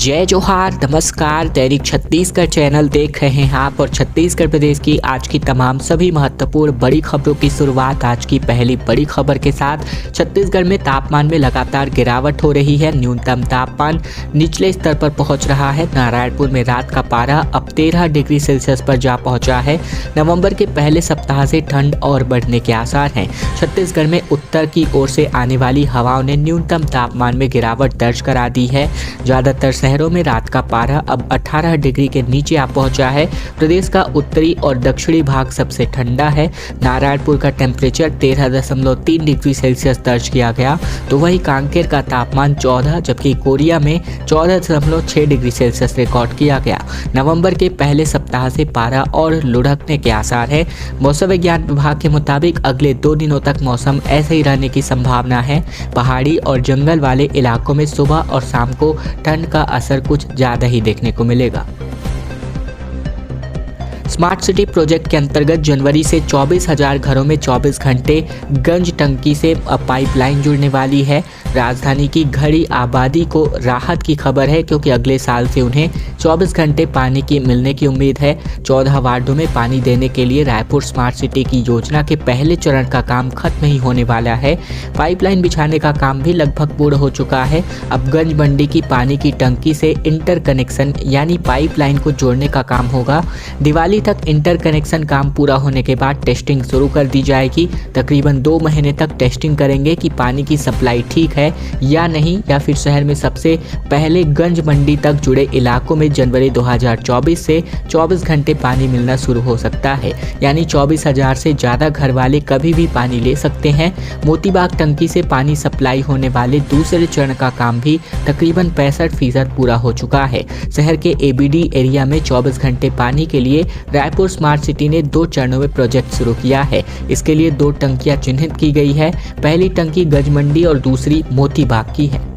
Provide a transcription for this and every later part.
जय जोहार, नमस्कार। दैनिक छत्तीसगढ़ चैनल देख रहे हैं आप और छत्तीसगढ़ प्रदेश की आज की तमाम सभी महत्वपूर्ण बड़ी खबरों की शुरुआत आज की पहली बड़ी खबर के साथ। छत्तीसगढ़ में तापमान में लगातार गिरावट हो रही है। न्यूनतम तापमान निचले स्तर पर पहुंच रहा है। नारायणपुर में रात का पारा अब 13 डिग्री सेल्सियस पर जा पहुंचा है। नवंबर के पहले सप्ताह से ठंड और बढ़ने के आसार हैं। छत्तीसगढ़ में उत्तर की ओर से आने वाली हवाओं ने न्यूनतम तापमान में गिरावट दर्ज करा दी है। ज़्यादातर शहरों में रात का पारा अब 18 डिग्री के नीचे आ पहुंचा है। प्रदेश का उत्तरी और दक्षिणी भाग सबसे ठंडा है। नारायणपुर का टेम्परेचर 13.3 डिग्री सेल्सियस दर्ज किया गया, तो वहीं कांकेर का तापमान 14 जबकि कोरिया में 14.6 डिग्री सेल्सियस रिकॉर्ड किया गया। नवंबर के पहले सप्ताह से पारा और लुढ़कने के आसार है। मौसम विज्ञान विभाग के मुताबिक अगले 2 दिनों तक मौसम ऐसे ही रहने की संभावना है। पहाड़ी और जंगल वाले इलाकों में सुबह और शाम को ठंड का असर कुछ ज़्यादा ही देखने को मिलेगा। स्मार्ट सिटी प्रोजेक्ट के अंतर्गत जनवरी से 24,000 घरों में 24 घंटे गंज टंकी से पाइपलाइन जुड़ने वाली है। राजधानी की घड़ी आबादी को राहत की खबर है, क्योंकि अगले साल से उन्हें 24 घंटे पानी की मिलने की उम्मीद है। 14 वार्डों में पानी देने के लिए रायपुर स्मार्ट सिटी की योजना के पहले चरण का काम खत्म ही होने वाला है। पाइपलाइन बिछाने का काम भी लगभग पूर्ण हो चुका है। अब गंज मंडी की पानी की टंकी से इंटर कनेक्शन यानी पाइपलाइन को जोड़ने का काम होगा। दिवाली तक इंटर कनेक्शन काम पूरा होने के बाद टेस्टिंग शुरू कर दी जाएगी। तकरीबन 2 महीने तक टेस्टिंग करेंगे कि पानी की सप्लाई ठीक है या नहीं, या फिर शहर में सबसे पहले गंज मंडी तक जुड़े इलाकों में जनवरी 2024 से 24 घंटे पानी मिलना शुरू हो सकता है। यानी 24,000 से ज़्यादा घर वाले कभी भी पानी ले सकते हैं। मोतीबाग टंकी से पानी सप्लाई होने वाले दूसरे चरण का काम भी तकरीबन 65% पूरा हो चुका है। शहर के एबीडी एरिया में 24 घंटे पानी के लिए रायपुर स्मार्ट सिटी ने 2 चरणों में प्रोजेक्ट शुरू किया है। इसके लिए 2 टंकियां चिन्हित की गई है। पहली टंकी गंज मंडी और दूसरी मोतीबाग की है।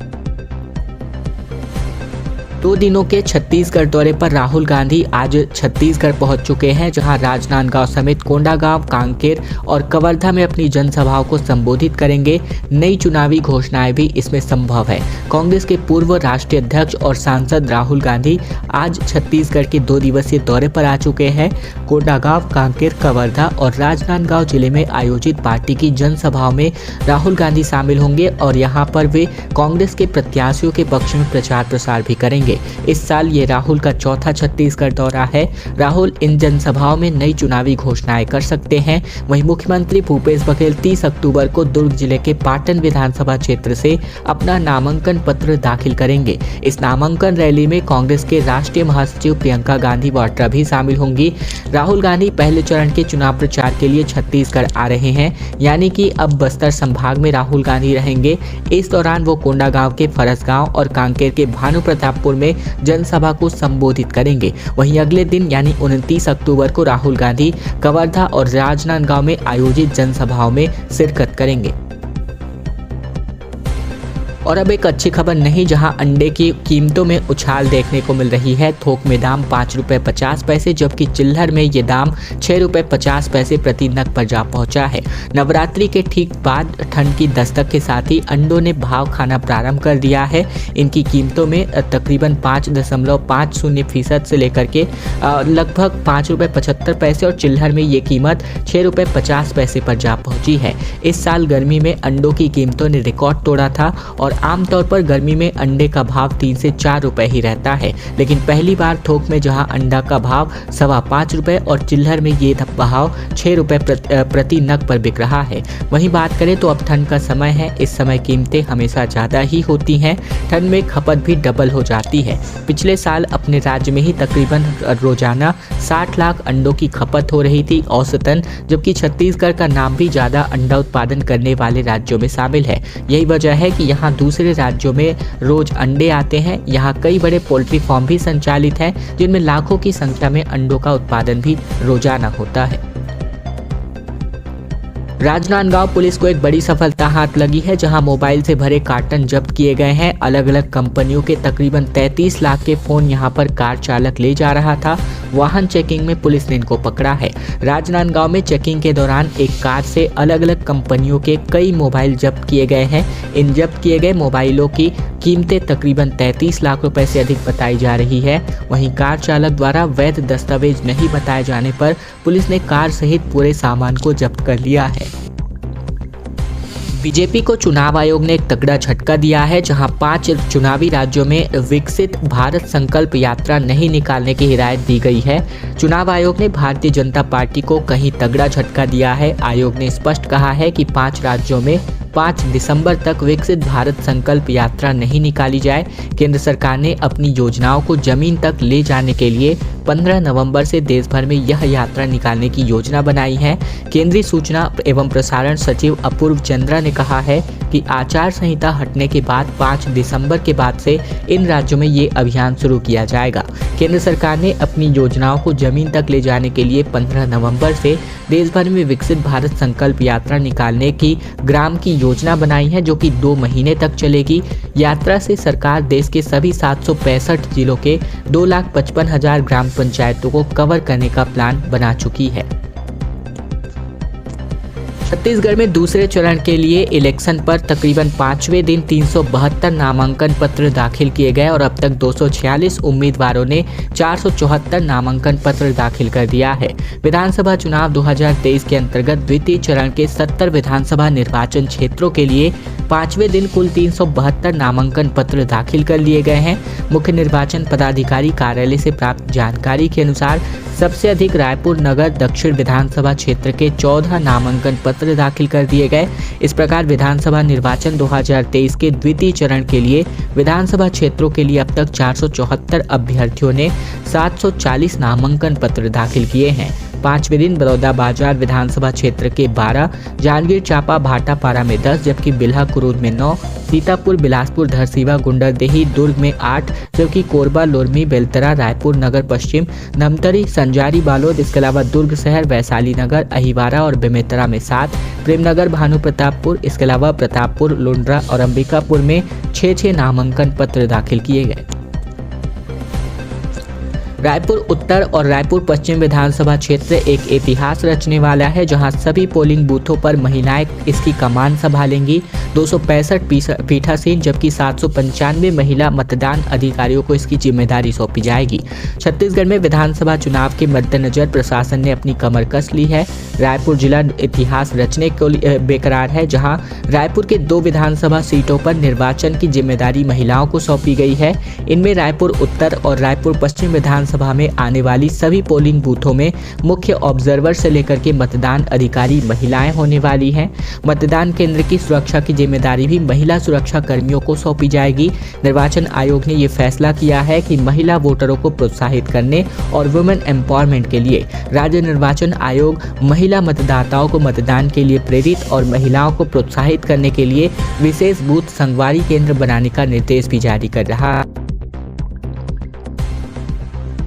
2 दिनों के छत्तीसगढ़ दौरे पर राहुल गांधी आज छत्तीसगढ़ पहुंच चुके हैं, जहां राजनांदगांव समेत कोंडागांव, कांकेर और कवर्धा में अपनी जनसभाओं को संबोधित करेंगे। नई चुनावी घोषणाएं भी इसमें संभव है। कांग्रेस के पूर्व राष्ट्रीय अध्यक्ष और सांसद राहुल गांधी आज छत्तीसगढ़ के 2 दिवसीय दौरे पर आ चुके हैं। कोंडागांव, कांकेर, कवर्धा और राजनांदगांव जिले में आयोजित पार्टी की जनसभाओं में राहुल गांधी शामिल होंगे और यहां पर वे कांग्रेस के प्रत्याशियों के पक्ष में प्रचार प्रसार भी करेंगे। इस साल ये राहुल का चौथा छत्तीसगढ़ दौरा है। राहुल इन जनसभाओं में नई चुनावी घोषणाएं कर सकते हैं। वहीं मुख्यमंत्री भूपेश बघेल 30 अक्टूबर को दुर्ग जिले के पाटन विधानसभा क्षेत्र से अपना नामांकन पत्र दाखिल करेंगे। इस नामांकन रैली में कांग्रेस के राष्ट्रीय महासचिव प्रियंका गांधी वाड्रा भी शामिल होंगी। राहुल गांधी पहले चरण के चुनाव प्रचार के लिए छत्तीसगढ़ आ रहे हैं, यानी कि अब बस्तर संभाग में राहुल गांधी रहेंगे। इस दौरान वो कोंडागांव के फरसगांव और कांकेर के भानु प्रतापपुर में जनसभा को संबोधित करेंगे। वहीं अगले दिन यानी 29 अक्टूबर को राहुल गांधी कवर्धा और राजनांदगांव में आयोजित जनसभाओं में शिरकत करेंगे। और अब एक अच्छी खबर नहीं, जहां अंडे की कीमतों में उछाल देखने को मिल रही है। थोक में दाम 5 रुपये 50 पैसे जबकि चिल्लर में ये दाम 6 रुपये 50 पैसे प्रति नग पर जा पहुंचा है। नवरात्रि के ठीक बाद ठंड की दस्तक के साथ ही अंडों ने भाव खाना प्रारंभ कर दिया है। इनकी कीमतों में तकरीबन 5.50% से लेकर के लगभग 5 रुपये 75 पैसे और चिल्लर में ये कीमत 6 रुपये 50 पैसे पर जा पहुंची है। इस साल गर्मी में अंडों की कीमतों ने रिकॉर्ड तोड़ा था और आमतौर पर गर्मी में अंडे का भाव 3 से 4 रुपए ही रहता है, लेकिन पहली बार थोक में जहां अंडा का भाव 5.25 रुपए और चिल्लर में ये भाव 6 रुपए प्रति नग पर बिक रहा है। वहीं बात करें तो अब ठंड का समय है। इस समय कीमतें हमेशा ज़्यादा ही होती हैं। ठंड में खपत भी डबल हो जाती है। पिछले साल अपने राज्य में ही तकरीबन रोजाना 60 लाख अंडों की खपत हो रही थी औसतन, जबकि छत्तीसगढ़ का नाम भी ज़्यादा अंडा उत्पादन करने वाले राज्यों में शामिल है। यही वजह है कि यहाँ दूसरे राज्यों में रोज अंडे आते हैं। यहाँ कई बड़े पोल्ट्री फार्म भी संचालित हैं, जिनमें लाखों की संख्या में अंडों का उत्पादन भी रोजाना होता है। राजनांदगांव पुलिस को एक बड़ी सफलता हाथ लगी है, जहां मोबाइल से भरे कार्टन जब्त किए गए हैं। अलग अलग कंपनियों के तकरीबन 33 लाख के फोन यहां पर कार चालक ले जा रहा था। वाहन चेकिंग में पुलिस ने इनको पकड़ा है। राजनांदगांव में चेकिंग के दौरान एक कार से अलग अलग कंपनियों के कई मोबाइल जब्त किए गए हैं। इन जब्त किए गए मोबाइलों की कीमतें तकरीबन 33 लाख रुपए से अधिक बताई जा रही है। वहीं कार चालक द्वारा वैध दस्तावेज नहीं बताए जाने पर पुलिस ने कार सहित पूरे सामान को जब्त कर लिया है। बीजेपी को चुनाव आयोग ने एक तगड़ा झटका दिया है, जहां 5 चुनावी राज्यों में विकसित भारत संकल्प यात्रा नहीं निकालने की हिदायत दी गई है। चुनाव आयोग ने भारतीय जनता पार्टी को कहीं तगड़ा झटका दिया है। आयोग ने स्पष्ट कहा है कि 5 राज्यों में 5 दिसंबर तक विकसित भारत संकल्प यात्रा नहीं निकाली जाए। केंद्र सरकार ने अपनी योजनाओं को जमीन तक ले जाने के लिए 15 नवंबर से देश भर में यह यात्रा निकालने की योजना बनाई है। केंद्रीय सूचना एवं प्रसारण सचिव अपूर्व चंद्रा ने कहा है कि आचार संहिता हटने के बाद 5 दिसंबर के बाद से इन राज्यों में ये अभियान शुरू किया जाएगा। केंद्र सरकार ने अपनी योजनाओं को जमीन तक ले जाने के लिए 15 नवंबर से देश भर में विकसित भारत संकल्प यात्रा निकालने की ग्राम की योजना बनाई है, जो कि 2 महीने तक चलेगी। यात्रा से सरकार देश के सभी 765 जिलों के 2,55,000 ग्राम पंचायतों को कवर करने का प्लान बना चुकी है। छत्तीसगढ़ में दूसरे चरण के लिए इलेक्शन पर तकरीबन 5वें दिन 372 नामांकन पत्र दाखिल किए गए और अब तक 246 उम्मीदवारों ने 474 नामांकन पत्र दाखिल कर दिया है। विधानसभा चुनाव 2023 के अंतर्गत द्वितीय चरण के 70 विधानसभा निर्वाचन क्षेत्रों के लिए 5वें दिन कुल 372 नामांकन पत्र दाखिल कर लिए गए हैं। मुख्य निर्वाचन पदाधिकारी कार्यालय से प्राप्त जानकारी के अनुसार सबसे अधिक रायपुर नगर दक्षिण विधानसभा क्षेत्र के 14 नामांकन पत्र दाखिल कर दिए गए। इस प्रकार विधानसभा निर्वाचन 2023 के द्वितीय चरण के लिए विधानसभा क्षेत्रों के लिए अब तक 474 अभ्यर्थियों ने 740 नामांकन पत्र दाखिल किए हैं। 5वें दिन बलौदाबाजार विधानसभा क्षेत्र के 12, जांजगीर चांपा भाटापारा में 10, जबकि बिल्हा कुरूद में 9, सीतापुर बिलासपुर धरसीवा गुंडरदेही दुर्ग में 8, जबकि कोरबा लोरमी बेलतरा रायपुर नगर पश्चिम धमतरी संजारी बालोद, इसके अलावा दुर्ग शहर वैशाली नगर अहिवारा और बेमेतरा में 7, प्रेमनगर भानु प्रतापपुर, इसके अलावा प्रतापपुर लुंड्रा और अंबिकापुर में 6 नामांकन पत्र दाखिल किए गए। रायपुर उत्तर और रायपुर पश्चिम विधानसभा क्षेत्र एक इतिहास रचने वाला है, जहां सभी पोलिंग बूथों पर महिलाएं इसकी कमान संभालेंगी। 265 पीठासीन जबकि 795 महिला मतदान अधिकारियों को इसकी जिम्मेदारी सौंपी जाएगी। छत्तीसगढ़ में विधानसभा चुनाव के मद्देनजर प्रशासन ने अपनी कमर कस ली है। रायपुर जिला इतिहास रचने को बेकरार है, जहां रायपुर के 2 विधानसभा सीटों पर निर्वाचन की जिम्मेदारी महिलाओं को सौंपी गई है। इनमें रायपुर उत्तर और रायपुर पश्चिम विधानसभा में आने वाली सभी पोलिंग बूथों में मुख्य ऑब्जर्वर से लेकर के मतदान अधिकारी महिलाएं होने वाली हैं। मतदान केंद्र की सुरक्षा की जिम्मेदारी भी महिला सुरक्षा कर्मियों को सौंपी जाएगी। निर्वाचन आयोग ने ये फैसला किया है कि महिला वोटरों को प्रोत्साहित करने और वुमेन एम्पावरमेंट के लिए राज्य निर्वाचन आयोग महिला मतदाताओं को मतदान के लिए प्रेरित और महिलाओं को प्रोत्साहित करने के लिए विशेष बूथ संगवारी केंद्र बनाने का निर्देश भी जारी कर रहा है।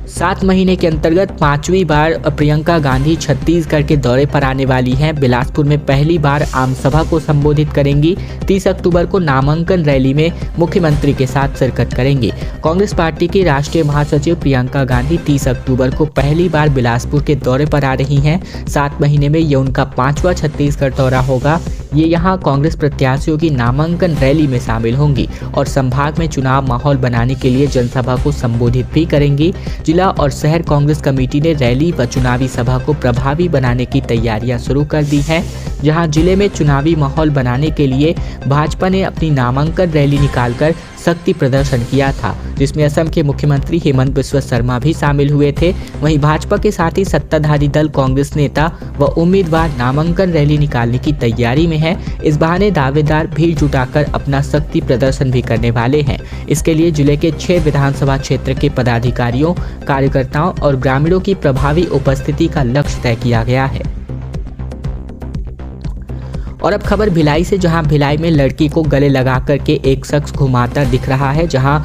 7 महीने के अंतर्गत 5वीं बार प्रियंका गांधी छत्तीसगढ़ के दौरे पर आने वाली हैं। बिलासपुर में पहली बार आम सभा को संबोधित करेंगी। 30 अक्टूबर को नामांकन रैली में मुख्यमंत्री के साथ शिरकत करेंगी। कांग्रेस पार्टी की राष्ट्रीय महासचिव प्रियंका गांधी 30 अक्टूबर को पहली बार बिलासपुर के दौरे पर आ रही हैं। 7 महीने में ये उनका 5वां छत्तीसगढ़ दौरा होगा। ये यहाँ कांग्रेस प्रत्याशियों की नामांकन रैली में शामिल होंगी और संभाग में चुनाव माहौल बनाने के लिए जनसभा को संबोधित भी करेंगी। जिला और शहर कांग्रेस कमेटी ने रैली व चुनावी सभा को प्रभावी बनाने की तैयारियां शुरू कर दी हैं। जहां जिले में चुनावी माहौल बनाने के लिए भाजपा ने अपनी नामांकन रैली निकालकर शक्ति प्रदर्शन किया था, जिसमें असम के मुख्यमंत्री हेमंत बिस्वा शर्मा भी शामिल हुए थे। वहीं भाजपा के साथ ही सत्ताधारी दल कांग्रेस नेता व उम्मीदवार नामांकन रैली निकालने की तैयारी में है। इस बहाने दावेदार भीड़ जुटाकर अपना शक्ति प्रदर्शन भी करने वाले हैं। इसके लिए जिले के 6 विधानसभा क्षेत्र के पदाधिकारियों, कार्यकर्ताओं और ग्रामीणों की प्रभावी उपस्थिति का लक्ष्य तय किया गया है। और अब खबर भिलाई से, जहां भिलाई में लड़की को गले लगा करके एक शख्स घुमाता दिख रहा है, जहां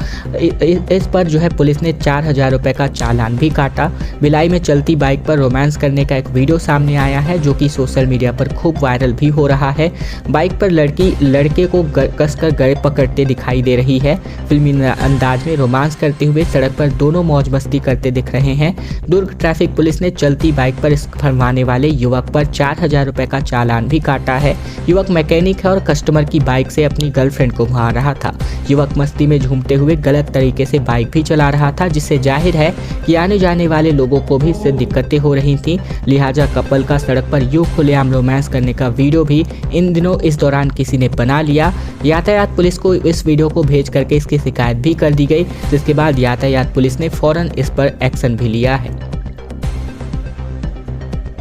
इस पर जो है पुलिस ने 4000 रुपए का चालान भी काटा। भिलाई में चलती बाइक पर रोमांस करने का एक वीडियो सामने आया है जो कि सोशल मीडिया पर खूब वायरल भी हो रहा है। बाइक पर लड़की लड़के को कसकर गले पकड़ते दिखाई दे रही है। फिल्मी अंदाज में रोमांस करते हुए सड़क पर दोनों मौज मस्ती करते दिख रहे हैं। दुर्ग ट्रैफिक पुलिस ने चलती बाइक पर फरमाने वाले युवक पर 4000 रुपए का चालान भी काटा है। युवक मैकेनिक है और कस्टमर की बाइक से अपनी गर्लफ्रेंड को घुमा रहा था। युवक मस्ती में झूमते हुए गलत तरीके से बाइक भी चला रहा था, जिससे जाहिर है कि आने जाने वाले लोगों को भी इससे दिक्कतें हो रही थी। लिहाजा कपल का सड़क पर यूं खुलेआम रोमांस करने का वीडियो भी इन दिनों इस दौरान किसी ने बना लिया। यातायात पुलिस को इस वीडियो को भेज करके इसकी शिकायत भी कर दी गई, जिसके बाद यातायात पुलिस ने फौरन इस पर एक्शन भी लिया है।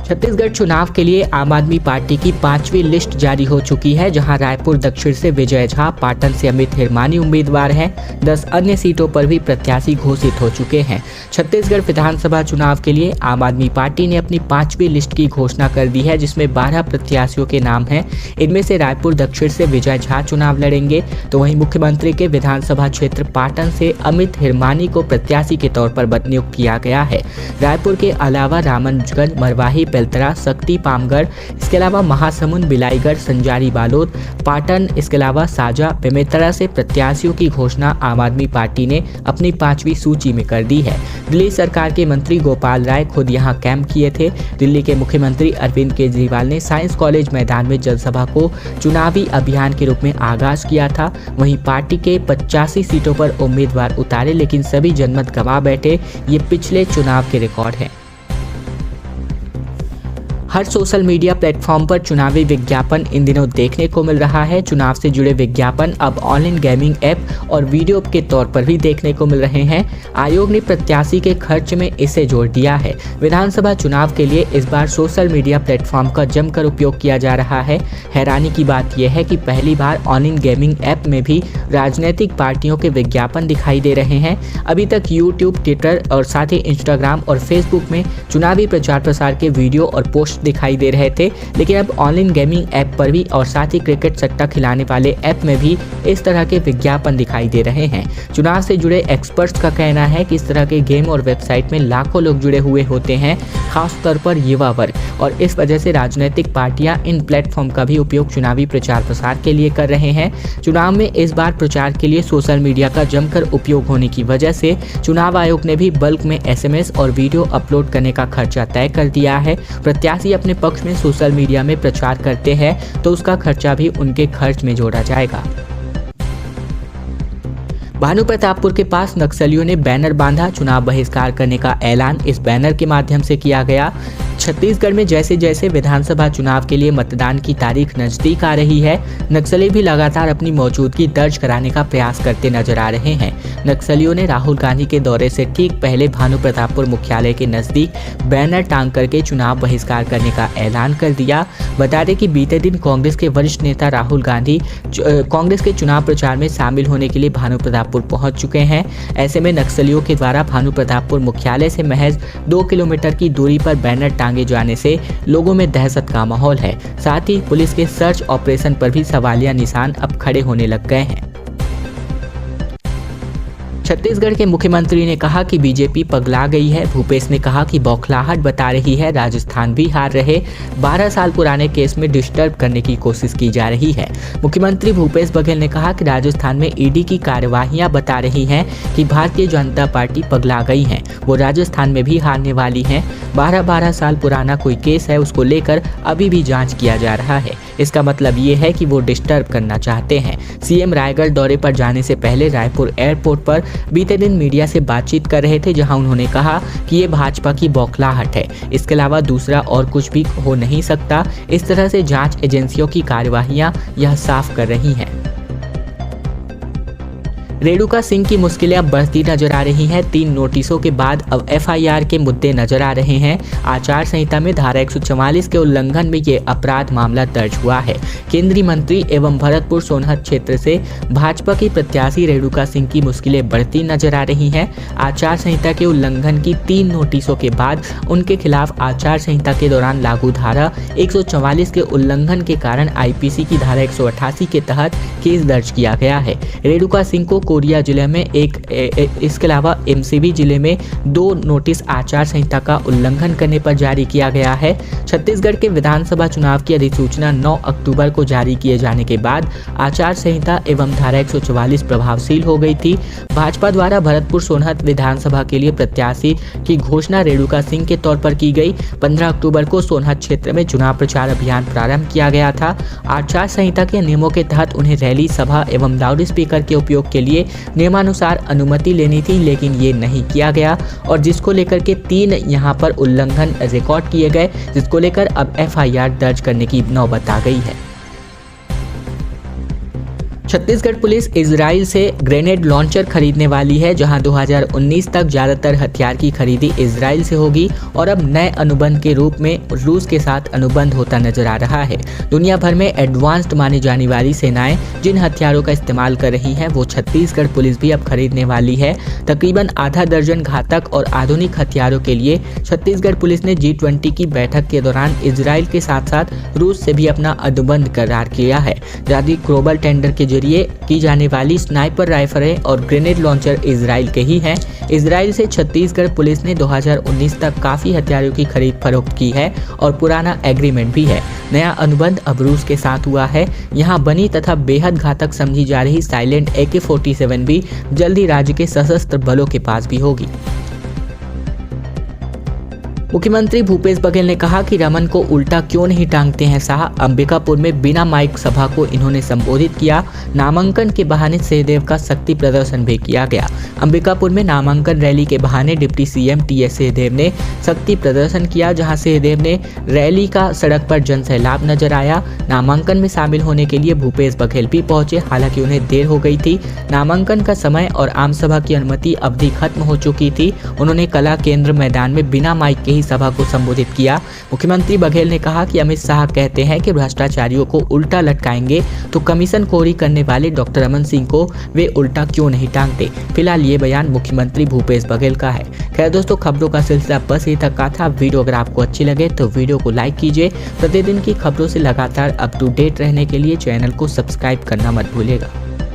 छत्तीसगढ़ चुनाव के लिए आम आदमी पार्टी की 5वीं लिस्ट जारी हो चुकी है, जहां रायपुर दक्षिण से विजय झा, पाटन से अमित हिरमानी उम्मीदवार हैं। 10 अन्य सीटों पर भी प्रत्याशी घोषित हो चुके हैं। छत्तीसगढ़ विधानसभा चुनाव के लिए आम आदमी पार्टी ने अपनी 5वीं लिस्ट की घोषणा कर दी है, जिसमें 12 प्रत्याशियों के नाम हैं। इनमें से रायपुर दक्षिण से विजय झा चुनाव लड़ेंगे, तो वहीं मुख्यमंत्री के विधानसभा क्षेत्र पाटन से अमित हिरमानी को प्रत्याशी के तौर पर नियुक्त किया गया है। रायपुर के अलावा रामनगंज, मरवाही, बेलतरा, शक्ति, पामगढ़, इसके अलावा महासमुंद, बिलाईगढ़, संजारी, बालोद, पाटन, इसके अलावा साजा, बेमेतरा से प्रत्याशियों की घोषणा आम आदमी पार्टी ने अपनी 5वीं सूची में कर दी है। दिल्ली सरकार के मंत्री गोपाल राय खुद यहां कैंप किए थे। दिल्ली के मुख्यमंत्री अरविंद केजरीवाल ने साइंस कॉलेज मैदान में जनसभा को चुनावी अभियान के रूप में आगाज किया था। वहीं पार्टी के 85 सीटों पर उम्मीदवार उतारे, लेकिन सभी जनमत गंवा बैठे। ये पिछले चुनाव के रिकॉर्ड हैं। हर सोशल मीडिया प्लेटफॉर्म पर चुनावी विज्ञापन इन दिनों देखने को मिल रहा है। चुनाव से जुड़े विज्ञापन अब ऑनलाइन गेमिंग ऐप और वीडियो के तौर पर भी देखने को मिल रहे हैं। आयोग ने प्रत्याशी के खर्च में इसे जोड़ दिया है। विधानसभा चुनाव के लिए इस बार सोशल मीडिया प्लेटफॉर्म का जमकर उपयोग किया जा रहा है। हैरानी की बात यह है कि पहली बार ऑनलाइन गेमिंग ऐप में भी राजनीतिक पार्टियों के विज्ञापन दिखाई दे रहे हैं। अभी तक यूट्यूब, ट्विटर और साथ ही इंस्टाग्राम और फेसबुक में चुनावी प्रचार प्रसार के वीडियो और पोस्ट दिखाई दे रहे थे, लेकिन अब ऑनलाइन गेमिंग ऐप पर भी और साथ ही क्रिकेट सट्टा खिलाने वाले ऐप में भी इस तरह के विज्ञापन दिखाई दे रहे हैं। चुनाव से जुड़े एक्सपर्ट्स का कहना है कि इस तरह के गेम और वेबसाइट में लाखों लोग जुड़े हुए होते हैं, खासतौर पर युवा वर्ग, और इस वजह से राजनीतिक पार्टियां इन प्लेटफॉर्म का भी उपयोग चुनावी प्रचार प्रसार के लिए कर रहे हैं। चुनाव में इस बार प्रचार के लिए सोशल मीडिया का जमकर उपयोग होने की वजह से चुनाव आयोग ने भी बल्क में SMS और वीडियो अपलोड करने का खर्चा तय कर दिया है। प्रत्याशी अपने पक्ष में सोशल मीडिया में प्रचार करते हैं तो उसका खर्चा भी उनके खर्च में जोड़ा जाएगा। भानुप्रतापपुर के पास नक्सलियों ने बैनर बांधा, चुनाव बहिष्कार करने का ऐलान इस बैनर के माध्यम से किया गया। छत्तीसगढ़ में जैसे जैसे विधानसभा चुनाव के लिए मतदान की तारीख नजदीक आ रही है, नक्सली भी लगातार अपनी मौजूदगी दर्ज कराने का प्रयास करते नजर आ रहे हैं। नक्सलियों ने राहुल गांधी के दौरे से ठीक पहले भानुप्रतापपुर मुख्यालय के नजदीक बैनर टांग करके चुनाव बहिष्कार करने का ऐलान कर दिया। बता दें कि बीते दिन कांग्रेस के वरिष्ठ नेता राहुल गांधी कांग्रेस के चुनाव प्रचार में शामिल होने के लिए भानुप्रतापपुर पहुंच चुके हैं। ऐसे में नक्सलियों के द्वारा भानुप्रतापपुर मुख्यालय से महज 2 किलोमीटर की दूरी पर बैनर टांगे जाने से लोगों में दहशत का माहौल है। साथ ही पुलिस के सर्च ऑपरेशन पर भी सवालिया निशान अब खड़े होने लग गए हैं। छत्तीसगढ़ के मुख्यमंत्री ने कहा कि बीजेपी पगला गई है। भूपेश ने कहा कि बौखलाहट बता रही है, राजस्थान भी हार रहे। 12 साल पुराने केस में डिस्टर्ब करने की कोशिश की जा रही है। मुख्यमंत्री भूपेश बघेल ने कहा कि राजस्थान में ईडी की कार्यवाहियां बता रही हैं कि भारतीय जनता पार्टी पगला गई है, वो राजस्थान में भी हारने वाली है। 12 साल पुराना कोई केस है, उसको लेकर अभी भी जाँच किया जा रहा है। इसका मतलब ये है कि वो डिस्टर्ब करना चाहते हैं। सीएम रायगढ़ दौरे पर जाने से पहले रायपुर एयरपोर्ट पर बीते दिन मीडिया से बातचीत कर रहे थे, जहां उन्होंने कहा कि ये भाजपा की बौखलाहट है, इसके अलावा दूसरा और कुछ भी हो नहीं सकता। इस तरह से जांच एजेंसियों की कार्यवाहियां यह साफ कर रही हैं। रेणुका सिंह की मुश्किलें अब बढ़ती नजर आ रही हैं। 3 नोटिसों के बाद अब एफआईआर के मुद्दे नजर आ रहे हैं। आचार संहिता में धारा 144 के उल्लंघन में ये अपराध मामला दर्ज हुआ है। केंद्रीय मंत्री एवं भरतपुर सोनहत क्षेत्र से भाजपा की प्रत्याशी रेणुका सिंह की मुश्किलें बढ़ती नजर आ रही हैं। आचार संहिता के उल्लंघन की 3 नोटिसों के बाद उनके खिलाफ आचार संहिता के दौरान लागू धारा 144 के उल्लंघन के कारण आईपीसी की धारा 188 के तहत केस दर्ज किया गया है। रेणुका सिंह को कोरिया जिले में इसके अलावा एमसीबी जिले में 2 नोटिस आचार संहिता का उल्लंघन करने पर जारी किया गया है। छत्तीसगढ़ के विधानसभा चुनाव की अधिसूचना 9 अक्टूबर को जारी किए जाने के बाद आचार संहिता एवं धारा 144 प्रभावशील हो गई थी। भाजपा द्वारा भरतपुर सोनहत विधानसभा के लिए प्रत्याशी की घोषणा रेणुका सिंह के तौर पर की गई। 15 अक्टूबर को सोनहत क्षेत्र में चुनाव प्रचार अभियान प्रारंभ किया गया था। आचार संहिता के नियमों के तहत उन्हें रैली, सभा एवं लाउड स्पीकर के उपयोग के लिए नियमानुसार अनुमति लेनी थी, लेकिन ये नहीं किया गया और जिसको लेकर के 3 यहाँ पर उल्लंघन रिकॉर्ड किए गए, जिसको लेकर अब एफआईआर दर्ज करने की नौबत आ गई है। छत्तीसगढ़ पुलिस इजराइल से ग्रेनेड लॉन्चर खरीदने वाली है, जहां 2019 तक ज्यादातर हथियार की खरीदी इजराइल से होगी और अब नए अनुबंध के रूप में रूस के साथ अनुबंध होता नजर आ रहा है। दुनिया भर में एडवांस्ड मानी जाने वाली सेनाएं जिन हथियारों का इस्तेमाल कर रही हैं, वो छत्तीसगढ़ पुलिस भी अब खरीदने वाली है। तकरीबन आधा दर्जन घातक और आधुनिक हथियारों के लिए छत्तीसगढ़ पुलिस ने G20 की बैठक के दौरान इजराइल के साथ साथ रूस से भी अपना अनुबंध करार किया है। जारी ग्लोबल टेंडर के जरिए की जाने वाली स्नाइपर राइफलें और ग्रेनेड लॉन्चर इजराइल के ही हैं। इजराइल से छत्तीसगढ़ पुलिस ने 2019 तक काफी हथियारों की खरीद फरोख्त की है और पुराना एग्रीमेंट भी है। नया अनुबंध अब रूस के साथ हुआ है। यहाँ बनी तथा बेहद घातक समझी जा रही साइलेंट AK-47 भी जल्द ही राज्य के सशस्त्र बलों के पास भी होगी। मुख्यमंत्री भूपेश बघेल ने कहा कि रमन को उल्टा क्यों नहीं टांगते हैं साहब। अंबिकापुर में बिना माइक सभा को इन्होंने संबोधित किया। नामांकन के बहाने सहदेव का शक्ति प्रदर्शन भी किया गया। अंबिकापुर में नामांकन रैली के बहाने डिप्टी सीएम TS सहदेव ने शक्ति प्रदर्शन किया, जहां सहदेव ने रैली का सड़क पर जनसैलाब नजर आया। नामांकन में शामिल होने के लिए भूपेश बघेल भी पहुंचे, हालांकि उन्हें देर हो गई थी। नामांकन का समय और आम सभा की अनुमति अवधि खत्म हो चुकी थी। उन्होंने कला केंद्र मैदान में बिना माइक के सभा को संबोधित किया। मुख्यमंत्री बघेल ने कहा कि अमित शाह कहते हैं कि भ्रष्टाचारियों को उल्टा लटकाएंगे, तो कमीशन खोरी करने वाले डॉक्टर रमन सिंह को वे उल्टा क्यों नहीं टांगते। फिलहाल ये बयान मुख्यमंत्री भूपेश बघेल का है। खैर दोस्तों, खबरों का सिलसिला बस यही तक का था। वीडियो अगर आपको अच्छी लगे तो वीडियो को लाइक कीजिए। प्रतिदिन की खबरों से लगातार अप टू डेट रहने के लिए चैनल को सब्सक्राइब करना मत भूलिएगा।